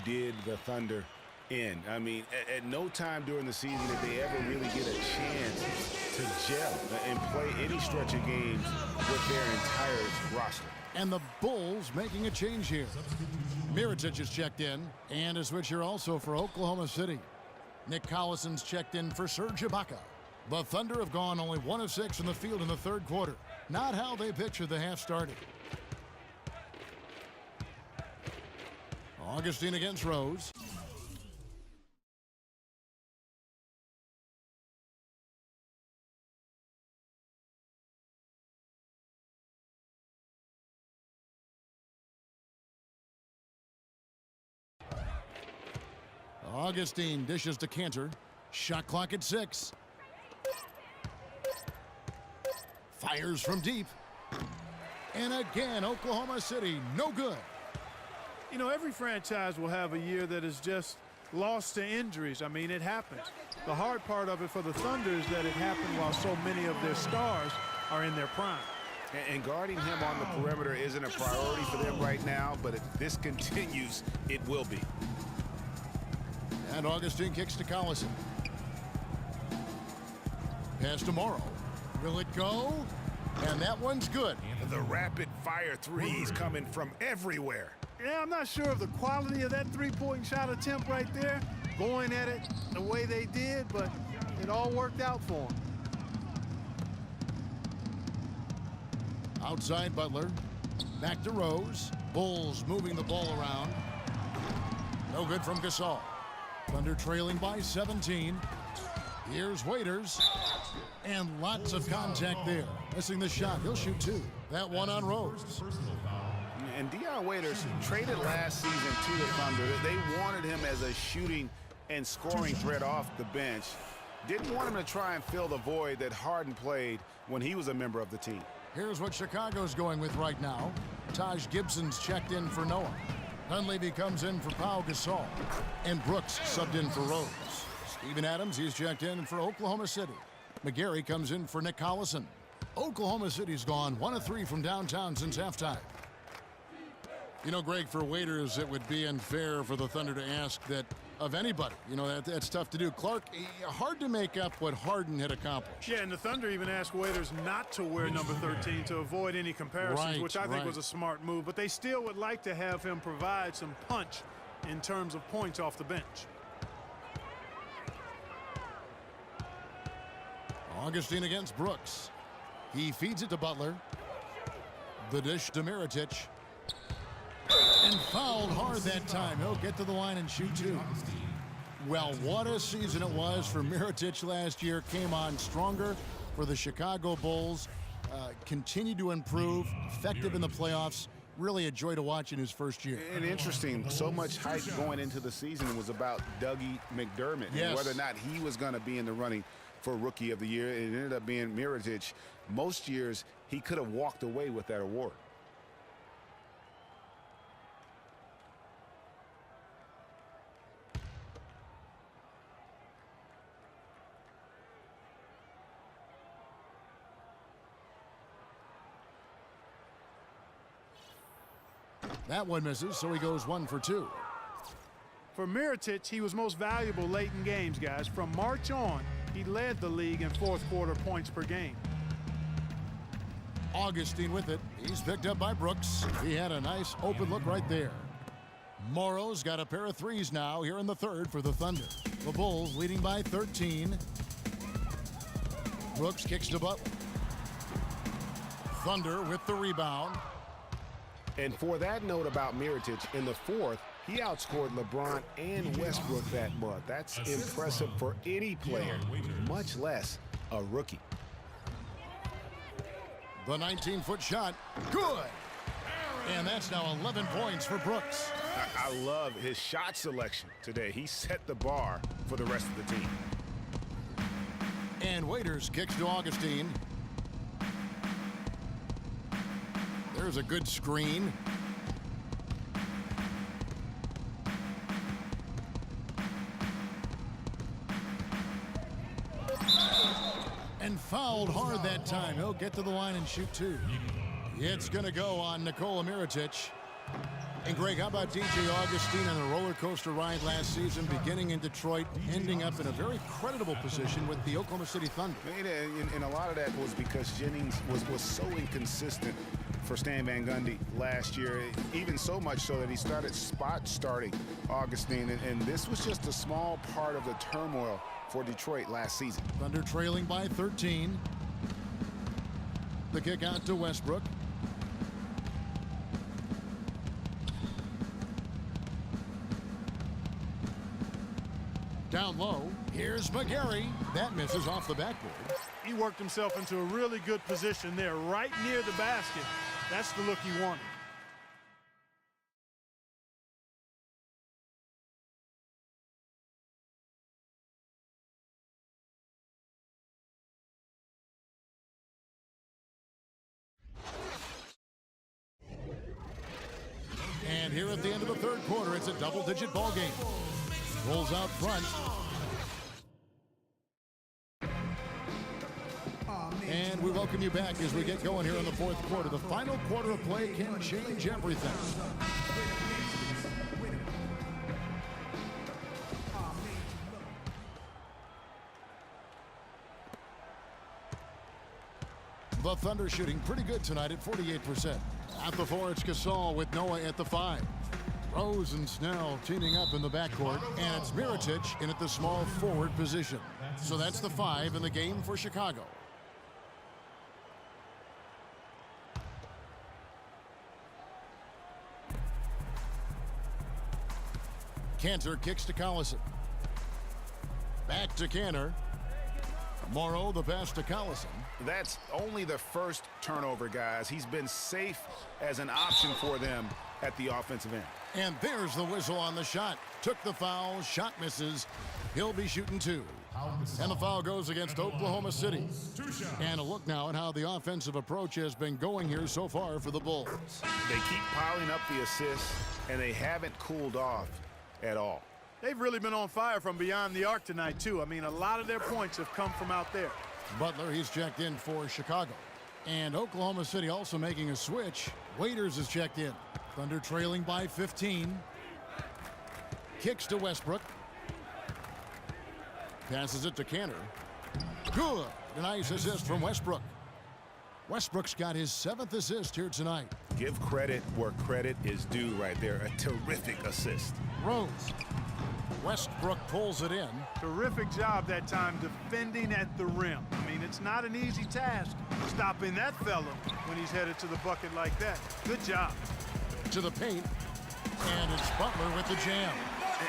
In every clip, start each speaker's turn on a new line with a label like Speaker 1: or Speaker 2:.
Speaker 1: did the Thunder in. I mean, at no time during the season did they ever really get a chance to gel and play any stretch of games with their entire roster.
Speaker 2: And the Bulls making a change here. Mirotic is checked in, and a switcher also for Oklahoma City. Nick Collison's checked in for Serge Ibaka. The Thunder have gone only 1 of 6 in the field in the third quarter. Not how they pictured the half started. Augustine against Rose. Augustine dishes to Cantor. Shot clock at 6. Fires from deep. And again, Oklahoma City, no good.
Speaker 3: You know, every franchise will have a year that is just lost to injuries. I mean, it happens. The hard part of it for the Thunder is that it happened while so many of their stars are in their prime.
Speaker 1: And guarding him on the perimeter isn't a priority for them right now, but if this continues, it will be.
Speaker 2: And Augustine kicks to Collison. Pass to Morrow. Will it go? And that one's good.
Speaker 1: The rapid-fire threes coming from everywhere.
Speaker 3: Yeah, I'm not sure of the quality of that three-point shot attempt right there, going at it the way they did, but it all worked out for them.
Speaker 2: Outside Butler. Back to Rose. Bulls moving the ball around. No good from Gasol. Thunder trailing by 17. Here's Waiters. And lots of contact there. Missing the shot. He'll shoot 2. That one on Rose.
Speaker 1: And Dion Waiters traded last season to the Thunder. They wanted him as a shooting and scoring threat off the bench. Didn't want him to try and fill the void that Harden played when he was a member of the team.
Speaker 2: Here's what Chicago's going with right now. Taj Gibson's checked in for Noah. Dunleavy comes in for Pau Gasol. And Brooks subbed in for Rose. Steven Adams, he's checked in for Oklahoma City. McGarry comes in for Nick Collison. Oklahoma City's gone 1 of 3 from downtown since halftime. You know, Greg, for Waiters, it would be unfair for the Thunder to ask that of anybody. You know, that's tough to do. Clark, hard to make up what Harden had accomplished.
Speaker 3: Yeah, and the Thunder even asked Waiters not to wear number 13 to avoid any comparisons, which I think was a smart move. But they still would like to have him provide some punch in terms of points off the bench.
Speaker 2: Augustine against Brooks. He feeds it to Butler. The dish to Mirotic. And fouled hard that time. He'll get to the line and shoot 2. Well, what a season it was for Mirotic last year. Came on stronger for the Chicago Bulls. Continued to improve. Effective in the playoffs. Really a joy to watch in his first year.
Speaker 1: And interesting, so much hype going into the season was about Dougie McDermott.
Speaker 2: Yes.
Speaker 1: And whether or not he was going to be in the running for Rookie of the Year. It ended up being Mirotic. Most years, he could have walked away with that award.
Speaker 2: That one misses, so he goes 1 for 2.
Speaker 3: For Mirotic, he was most valuable late in games, guys. From March on, he led the league in fourth quarter points per game.
Speaker 2: Augustine with it. He's picked up by Brooks. He had a nice open look right there. Morrow's got a pair of threes now here in the third for the Thunder. The Bulls leading by 13. Brooks kicks to Butler. Thunder with the rebound.
Speaker 1: And for that note about Mirotic, in the fourth, he outscored LeBron and Westbrook that month. That's impressive for any player, much less a rookie.
Speaker 2: The 19-foot shot, good. And that's now 11 points for Brooks.
Speaker 1: I love his shot selection today. He set the bar for the rest of the team.
Speaker 2: And Waiters kicks to Augustine. There's a good screen. And fouled hard that time. He'll get to the line and shoot 2. It's going to go on Nikola Mirotic. And Greg, how about DJ Augustine on a roller coaster ride last season, beginning in Detroit, ending up in a very creditable position with the Oklahoma City Thunder?
Speaker 1: And a lot of that was because Jennings was so inconsistent for Stan Van Gundy last year, even so much so that he started starting Augustine, and this was just a small part of the turmoil for Detroit last season.
Speaker 2: Thunder trailing by 13. The kick out to Westbrook. Down low, here's McGarry. That misses off the backboard.
Speaker 3: He worked himself into a really good position there, right near the basket. That's the look he wanted.
Speaker 2: And here at the end of the third quarter, it's a double-digit ball game. Rolls out front. And we welcome you back as we get going here in the fourth quarter. The final quarter of play can change everything. The Thunder shooting pretty good tonight at 48%. At the 4, it's Gasol with Noah at the 5. Rose and Snell teaming up in the backcourt, and it's Mirotic in at the small forward position. So that's the 5 in the game for Chicago. Kanter kicks to Collison. Back to Kanter. Morrow the pass to Collison.
Speaker 1: That's only the first turnover, guys. He's been safe as an option for them at the offensive end.
Speaker 2: And there's the whistle on the shot. Took the foul, shot misses. He'll be shooting 2. And the foul goes against Oklahoma City. And a look now at how the offensive approach has been going here so far for the Bulls.
Speaker 1: They keep piling up the assists, and they haven't cooled off at all.
Speaker 3: They've really been on fire from beyond the arc tonight, too. I mean, a lot of their points have come from out there.
Speaker 2: Butler, he's checked in for Chicago. And Oklahoma City also making a switch. Waiters is checked in. Thunder trailing by 15. Kicks to Westbrook. Passes it to Kanter. Good. A nice assist from Westbrook. Westbrook's got his 7th assist here tonight.
Speaker 1: Give credit where credit is due right there. A terrific assist.
Speaker 2: Rose. Westbrook pulls it in.
Speaker 3: Terrific job that time defending at the rim. I mean, it's not an easy task stopping that fella when he's headed to the bucket like that. Good job.
Speaker 2: To the paint. And it's Butler with the jam.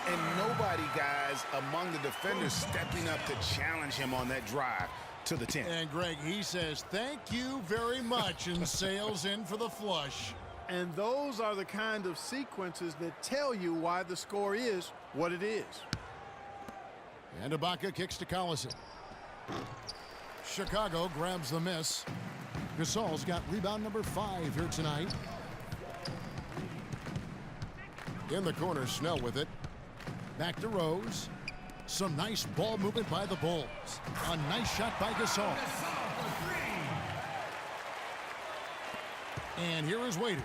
Speaker 1: And nobody, guys, among the defenders stepping up to challenge him on that drive to the 10.
Speaker 2: And Greg, he says, thank you very much, and sails in for the flush.
Speaker 3: And those are the kind of sequences that tell you why the score is what it is.
Speaker 2: And Ibaka kicks to Collison. Chicago grabs the miss. Gasol's got rebound number 5 here tonight. In the corner, Snell with it. Back to Rose. Some nice ball movement by the Bulls. A nice shot by Gasol. And here is Waiters.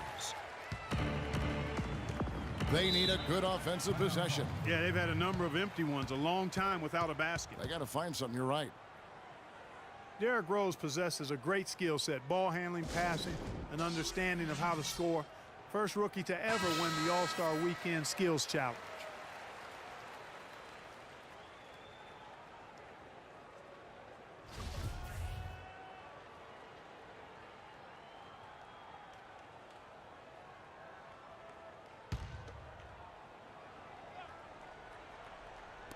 Speaker 2: They need a good offensive possession.
Speaker 3: Yeah, they've had a number of empty ones, a long time without a basket.
Speaker 2: They got to find something, you're right.
Speaker 3: Derrick Rose possesses a great skill set, ball handling, passing, an understanding of how to score. First rookie to ever win the All-Star Weekend Skills Challenge.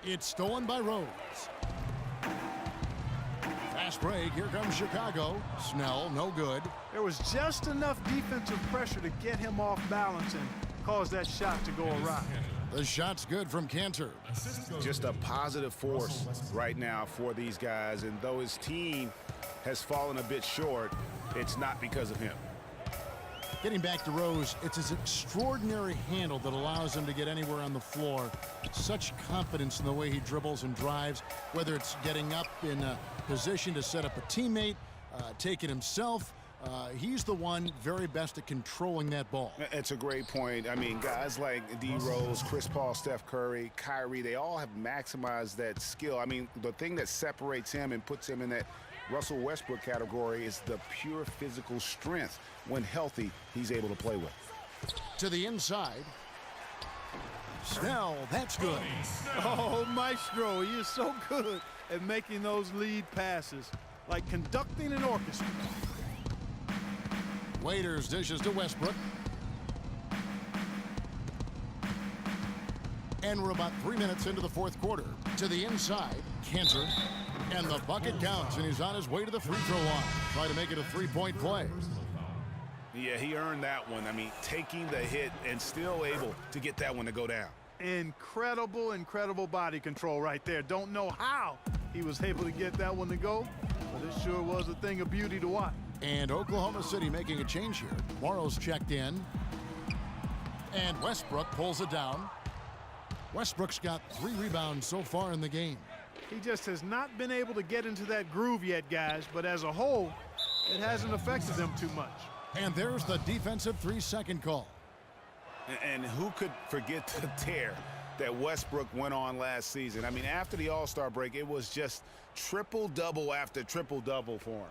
Speaker 2: It's stolen by Rose. Fast break. Here comes Chicago. Snell, no good.
Speaker 3: There was just enough defensive pressure to get him off balance and cause that shot to go awry.
Speaker 2: The shot's good from Kanter.
Speaker 1: Just a positive force right now for these guys. And though his team has fallen a bit short, it's not because of him.
Speaker 2: Getting back to Rose, it's his extraordinary handle that allows him to get anywhere on the floor. Such confidence in the way he dribbles and drives, whether it's getting up in a position to set up a teammate, take it himself, He's the one very best at controlling that ball.
Speaker 1: It's a great point. I mean, guys like D. Rose, Chris Paul, Steph Curry, Kyrie, they all have maximized that skill. I mean, the thing that separates him and puts him in that Russell Westbrook category is the pure physical strength. When healthy, he's able to play with.
Speaker 2: To the inside. Snell, that's good.
Speaker 3: Oh, Maestro, he is so good at making those lead passes, like conducting an orchestra.
Speaker 2: Waiters dishes to Westbrook. And we're about 3 minutes into the fourth quarter. To the inside, Kanter. And the bucket counts, and he's on his way to the free throw line. Try to make it a three-point play.
Speaker 1: Yeah, he earned that one. I mean, taking the hit and still able to get that one to go down.
Speaker 3: Incredible, incredible body control right there. Don't know how he was able to get that one to go, but it sure was a thing of beauty to watch.
Speaker 2: And Oklahoma City making a change here. Morrow's checked in. And Westbrook pulls it down. Westbrook's got 3 rebounds so far in the game.
Speaker 3: He just has not been able to get into that groove yet, guys, but as a whole, it hasn't affected them too much.
Speaker 2: And there's the defensive 3-second call.
Speaker 1: And who could forget the tear that Westbrook went on last season? I mean, after the All-Star break, it was just triple-double after triple-double for him.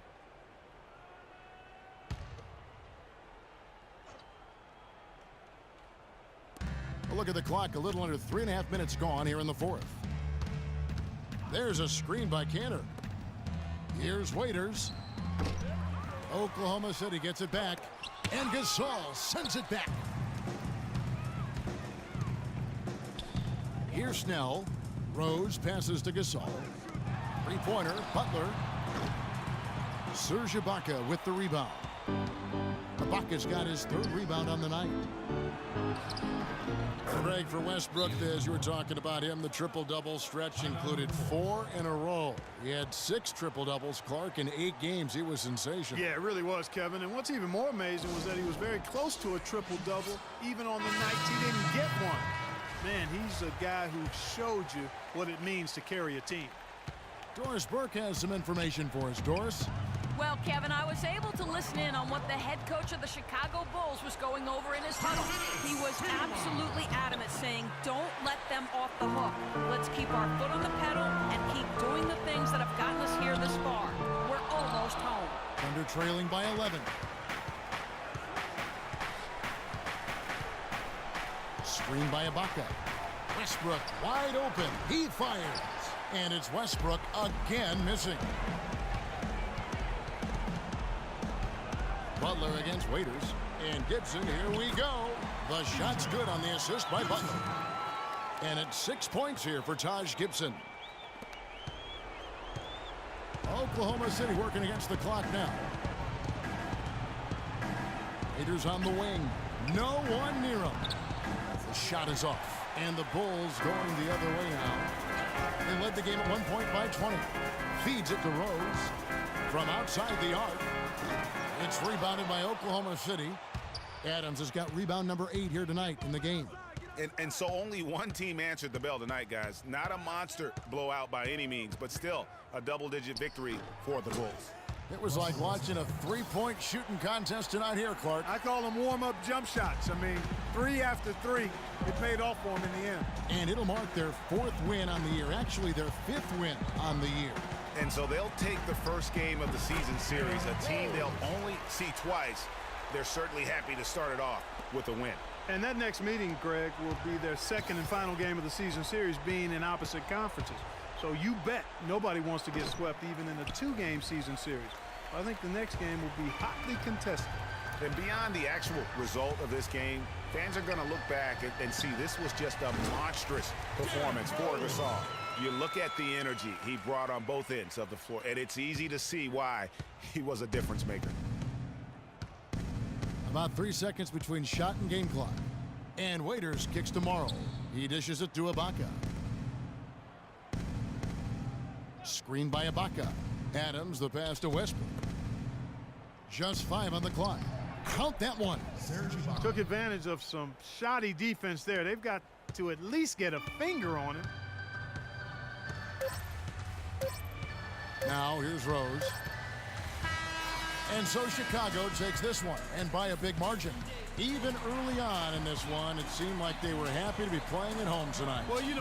Speaker 2: Look at the clock, a little under 3.5 minutes gone here in the fourth. There's a screen by Kanter. Here's Waiters. Oklahoma City gets it back, and Gasol sends it back. Here's Snell. Rose passes to Gasol. Three-pointer, Butler. Serge Ibaka with the rebound. Ibaka's got his 3rd rebound on the night. Greg, for Westbrook, as you were talking about him, the triple-double stretch included 4 in a row. He had 6 triple-doubles, Clark, in 8 games. He was sensational.
Speaker 3: Yeah, it really was, Kevin. And what's even more amazing was that he was very close to a triple-double, even on the nights he didn't get one. Man, he's a guy who showed you what it means to carry a team.
Speaker 2: Doris Burke has some information for us. Doris?
Speaker 4: Well, Kevin, I was able to listen in on what the head coach of the Chicago Bulls was going over in his huddle. He was absolutely adamant, saying, don't let them off the hook. Let's keep our foot on the pedal and keep doing the things that have gotten us here this far. We're almost home.
Speaker 2: Thunder trailing by 11. Screen by Ibaka. Westbrook wide open. He fires. And it's Westbrook again missing. Butler against Waiters. And Gibson, here we go. The shot's good on the assist by Butler. And it's 6 points here for Taj Gibson. Oklahoma City working against the clock now. Waiters on the wing. No one near him. The shot is off. And the Bulls going the other way now. They led the game at 1 point by 20. Feeds it to Rose. From outside the arc. It's rebounded by Oklahoma City. Adams has got rebound number 8 here tonight in the game.
Speaker 1: And so only one team answered the bell tonight, guys. Not a monster blowout by any means, but still a double-digit victory for the Bulls.
Speaker 2: It was like watching a 3-point shooting contest tonight here, Clark.
Speaker 3: I call them warm-up jump shots. I mean, 3 after 3, it paid off for them in the end.
Speaker 2: And it'll mark their 4th win on the year. Actually, their 5th win on the year.
Speaker 1: And so they'll take the first game of the season series, a team they'll only see twice. They're certainly happy to start it off with a win.
Speaker 3: And that next meeting, Greg, will be their 2nd and final game of the season series, being in opposite conferences. So you bet nobody wants to get swept even in a 2-game season series. I think the next game will be hotly contested.
Speaker 1: And beyond the actual result of this game, fans are going to look back and see this was just a monstrous performance for Gasol. You look at the energy he brought on both ends of the floor, and it's easy to see why he was a difference maker.
Speaker 2: About 3 seconds between shot and game clock. And Waiters kicks to Morrow. He dishes it to Ibaka. Screen by Ibaka. Adams, the pass to Westbrook. Just 5 on the clock. Count that one.
Speaker 3: Took advantage of some shoddy defense there. They've got to at least get a finger on him.
Speaker 2: Now here's Rose. And so Chicago takes this one, and by a big margin. Even early on in this one, it seemed like they were happy to be playing at home tonight.
Speaker 3: Well, you know.